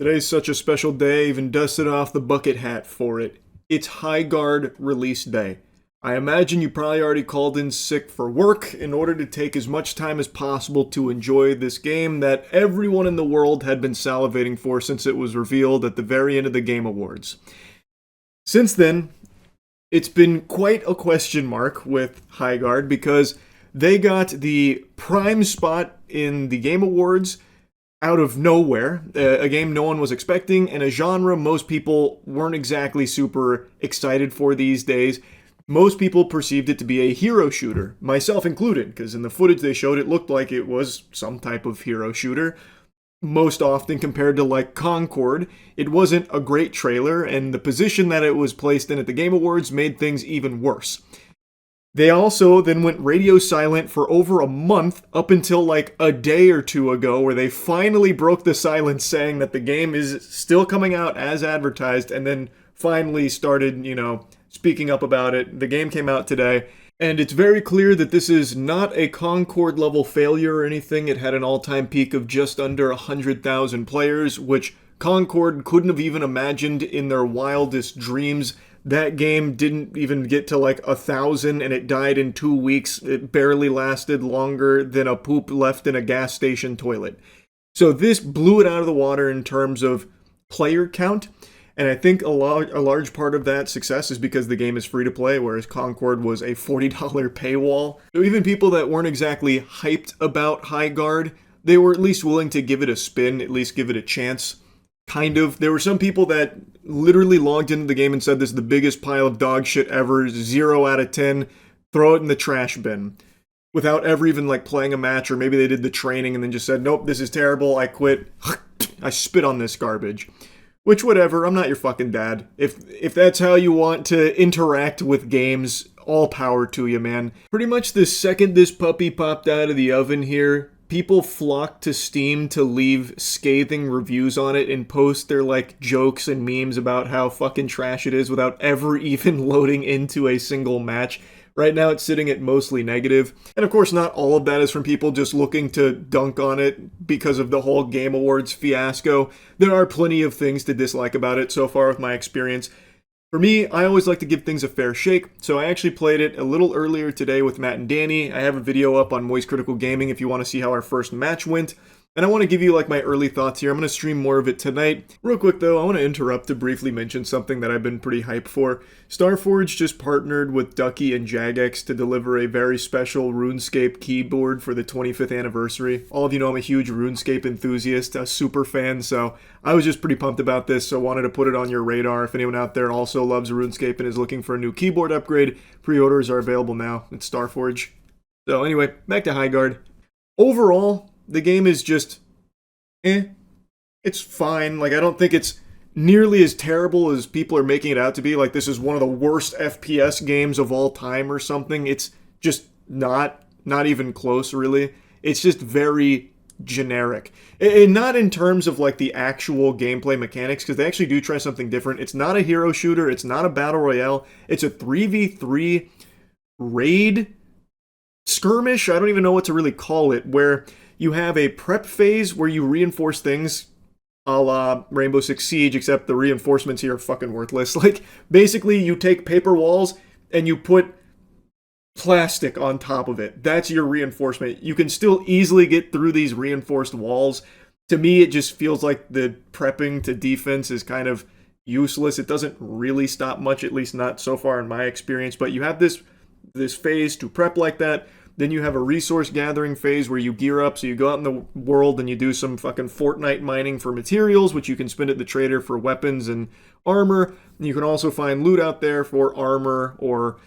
Today's such a special day, even dusted off the bucket hat for it. It's Highguard release day. I imagine you probably already called in sick for work in order to take as much time as possible to enjoy this game that everyone in the world had been salivating for since it was revealed at the very end of the Game Awards. Since then, it's been quite a question mark with Highguard because they got the prime spot in the Game Awards out of nowhere, a game no one was expecting, and a genre most people weren't exactly super excited for these days. Most people perceived it to be a hero shooter, myself included, because in the footage they showed it looked like it was some type of hero shooter. Most often compared to like Concord, it wasn't a great trailer, and the position that it was placed in at the Game Awards made things even worse. They also then went radio silent for over a month up until like a day or two ago, where they finally broke the silence saying that the game is still coming out as advertised, and then finally started, speaking up about it. The game came out today, and it's very clear that this is not a Concord level failure or anything. It had an all-time peak of just under 100,000 players, which Concord couldn't have even imagined in their wildest dreams. That game didn't even get to like 1,000 and it died in 2 weeks. It barely lasted longer than a poop left in a gas station toilet. So this blew it out of the water in terms of player count. And I think a large part of that success is because the game is free to play, whereas Concord was a $40 paywall. So even people that weren't exactly hyped about Highguard, they were at least willing to give it a spin, at least give it a chance. Kind of. There were some people that literally logged into the game and said this is the biggest pile of dog shit ever, 0 out of 10, throw it in the trash bin. Without ever even like playing a match, or maybe they did the training and then just said, nope, this is terrible, I quit. I spit on this garbage. Which, whatever, I'm not your fucking dad. If that's how you want to interact with games, all power to you, man. Pretty much the second this puppy popped out of the oven here, people flocked to Steam to leave scathing reviews on it and post their like jokes and memes about how fucking trash it is without ever even loading into a single match. Right now it's sitting at mostly negative. And of course not all of that is from people just looking to dunk on it because of the whole Game Awards fiasco. There are plenty of things to dislike about it so far with my experience. For me, I always like to give things a fair shake, so I actually played it a little earlier today with Matt and Danny. I have a video up on Moist Critical Gaming if you want to see how our first match went. And I want to give you like my early thoughts here. I'm going to stream more of it tonight. Real quick though, I want to interrupt to briefly mention something that I've been pretty hyped for. Starforge just partnered with Ducky and Jagex to deliver a very special RuneScape keyboard for the 25th anniversary. All of you know I'm a huge RuneScape enthusiast, a super fan, so I was just pretty pumped about this, so wanted to put it on your radar. If anyone out there also loves RuneScape and is looking for a new keyboard upgrade, pre-orders are available now at Starforge. So anyway, back to Highguard. Overall, the game is just, it's fine. Like, I don't think it's nearly as terrible as people are making it out to be. Like, this is one of the worst FPS games of all time or something. It's just not even close, really. It's just very generic. And not in terms of, like, the actual gameplay mechanics, because they actually do try something different. It's not a hero shooter. It's not a battle royale. It's a 3v3 raid skirmish. I don't even know what to really call it, where you have a prep phase where you reinforce things a la Rainbow Six Siege, except the reinforcements here are fucking worthless. Like, basically, you take paper walls and you put plastic on top of it. That's your reinforcement. You can still easily get through these reinforced walls. To me, it just feels like the prepping to defense is kind of useless. It doesn't really stop much, at least not so far in my experience. But you have this phase to prep like that. Then you have a resource gathering phase where you gear up, so you go out in the world and you do some fucking Fortnite mining for materials, which you can spend at the trader for weapons and armor. And you can also find loot out there for armor or,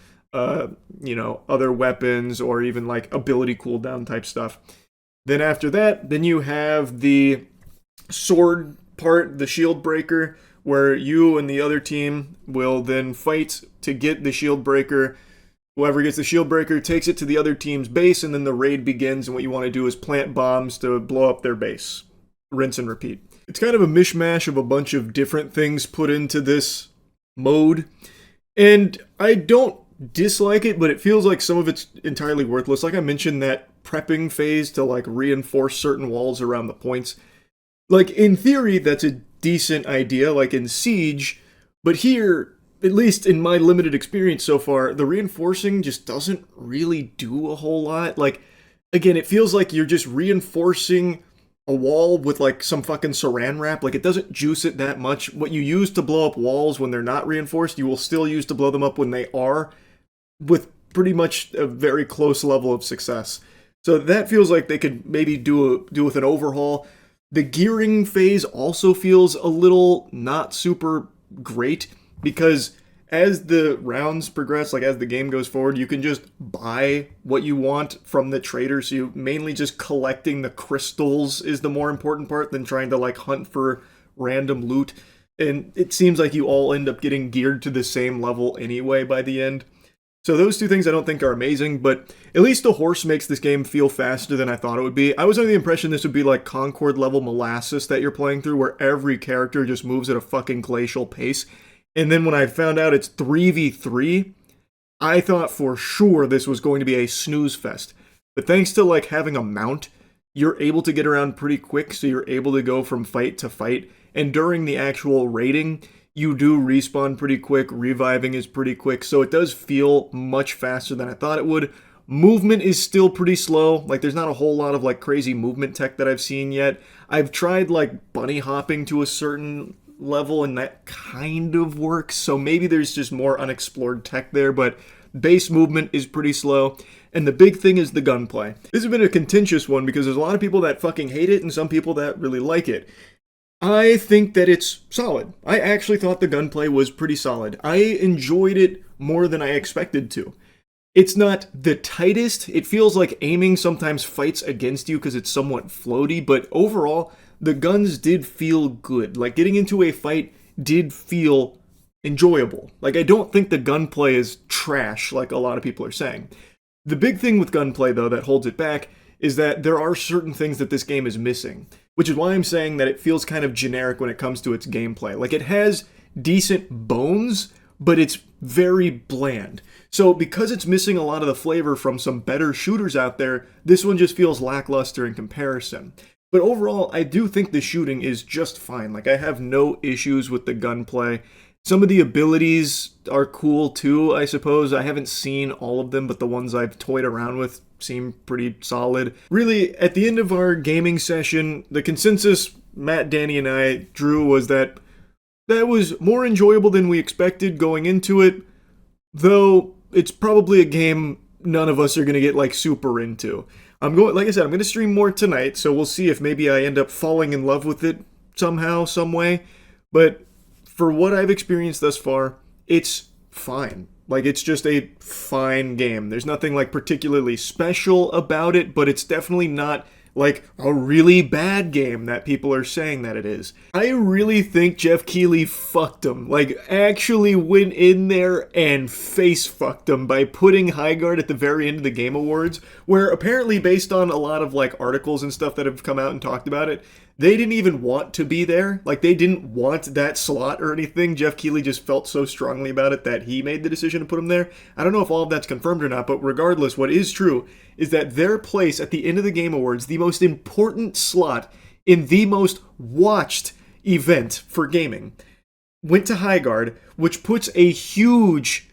other weapons or even like ability cooldown type stuff. Then after that, then you have the sword part, the shield breaker, where you and the other team will then fight to get the shield breaker. Whoever gets the shield breaker takes it to the other team's base, and then the raid begins, and what you want to do is plant bombs to blow up their base. Rinse and repeat. It's kind of a mishmash of a bunch of different things put into this mode, and I don't dislike it, but it feels like some of it's entirely worthless. Like I mentioned, that prepping phase to like reinforce certain walls around the points. Like, in theory, that's a decent idea, like in Siege, but here, at least in my limited experience so far, the reinforcing just doesn't really do a whole lot. Like, again, it feels like you're just reinforcing a wall with like some fucking saran wrap. Like, it doesn't juice it that much. What you use to blow up walls when they're not reinforced, you will still use to blow them up when they are, with pretty much a very close level of success. So that feels like they could maybe do with an overhaul. The gearing phase also feels a little not super great, because as the rounds progress, like as the game goes forward, you can just buy what you want from the trader. So you mainly just collecting the crystals is the more important part than trying to like hunt for random loot. And it seems like you all end up getting geared to the same level anyway by the end. So those two things I don't think are amazing, but at least the horse makes this game feel faster than I thought it would be. I was under the impression this would be like Concord level molasses that you're playing through, where every character just moves at a fucking glacial pace. And then when I found out it's 3v3, I thought for sure this was going to be a snooze fest. But thanks to like having a mount, you're able to get around pretty quick, so you're able to go from fight to fight. And during the actual raiding, you do respawn pretty quick, reviving is pretty quick, so it does feel much faster than I thought it would. Movement is still pretty slow. Like, there's not a whole lot of like crazy movement tech that I've seen yet. I've tried like bunny hopping to a certain level, and that kind of works, so maybe there's just more unexplored tech there, but base movement is pretty slow. And the big thing is the gunplay. This has been a contentious one because there's a lot of people that fucking hate it and some people that really like it. I think that it's solid. I actually thought the gunplay was pretty solid. I enjoyed it more than I expected to. It's not the tightest. It feels like aiming sometimes fights against you because it's somewhat floaty, but overall, the guns did feel good. Like, getting into a fight did feel enjoyable. Like, I don't think the gunplay is trash like a lot of people are saying. The big thing with gunplay, though, that holds it back is that there are certain things that this game is missing, which is why I'm saying that it feels kind of generic when it comes to its gameplay. Like, it has decent bones, but it's very bland. So because it's missing a lot of the flavor from some better shooters out there, this one just feels lackluster in comparison. But overall, I do think the shooting is just fine. Like, I have no issues with the gunplay. Some of the abilities are cool too, I suppose. I haven't seen all of them, but the ones I've toyed around with seem pretty solid. Really, at the end of our gaming session, the consensus Matt, Danny, and I drew was that was more enjoyable than we expected going into it, though it's probably a game none of us are going to get like super into. Like I said, I'm going to stream more tonight, so we'll see if maybe I end up falling in love with it somehow, some way. But for what I've experienced thus far, it's fine. Like, it's just a fine game. There's nothing like particularly special about it, but it's definitely not like a really bad game that people are saying that it is. I really think Jeff Keighley fucked him. Like, actually went in there and face fucked him by putting Highguard at the very end of the Game Awards, where apparently, based on a lot of like articles and stuff that have come out and talked about it, they didn't even want to be there. Like, they didn't want that slot or anything. Jeff Keighley just felt so strongly about it that he made the decision to put him there. I don't know if all of that's confirmed or not, but regardless, what is true is that their place at the end of the Game Awards, the most important slot in the most watched event for gaming, went to Highguard, which puts a huge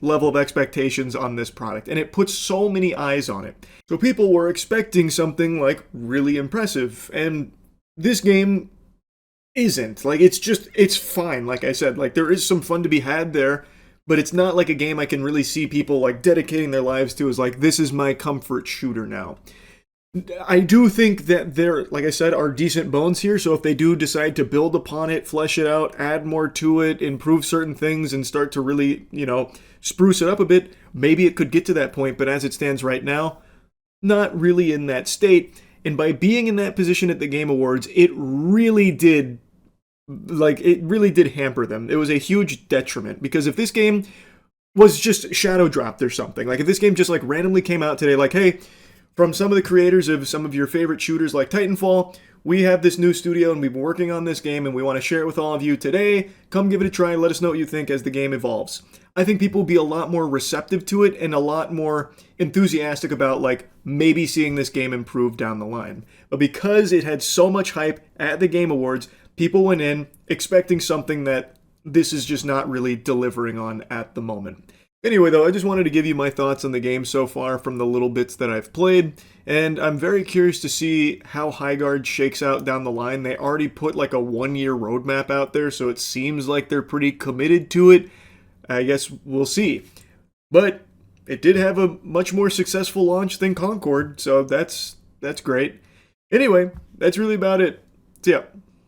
level of expectations on this product, and it puts so many eyes on it. So people were expecting something like really impressive, and this game isn't. Like, it's fine, like I said. Like, there is some fun to be had there, but it's not like a game I can really see people like dedicating their lives to as like, this is my comfort shooter now. I do think that there, like I said, are decent bones here, so if they do decide to build upon it, flesh it out, add more to it, improve certain things, and start to really, spruce it up a bit, maybe it could get to that point, but as it stands right now, not really in that state. And by being in that position at the Game Awards, it really did hamper them. It was a huge detriment, because if this game was just shadow dropped or something, like if this game just like randomly came out today, like, hey, from some of the creators of some of your favorite shooters like Titanfall. We have this new studio and we've been working on this game and we want to share it with all of you today. Come give it a try and let us know what you think as the game evolves. I think people will be a lot more receptive to it and a lot more enthusiastic about like maybe seeing this game improve down the line. But because it had so much hype at the Game Awards, people went in expecting something that this is just not really delivering on at the moment. Anyway, though, I just wanted to give you my thoughts on the game so far from the little bits that I've played, and I'm very curious to see how Highguard shakes out down the line. They already put like a one-year roadmap out there, so it seems like they're pretty committed to it. I guess we'll see. But it did have a much more successful launch than Concord, so that's great. Anyway, that's really about it. See ya.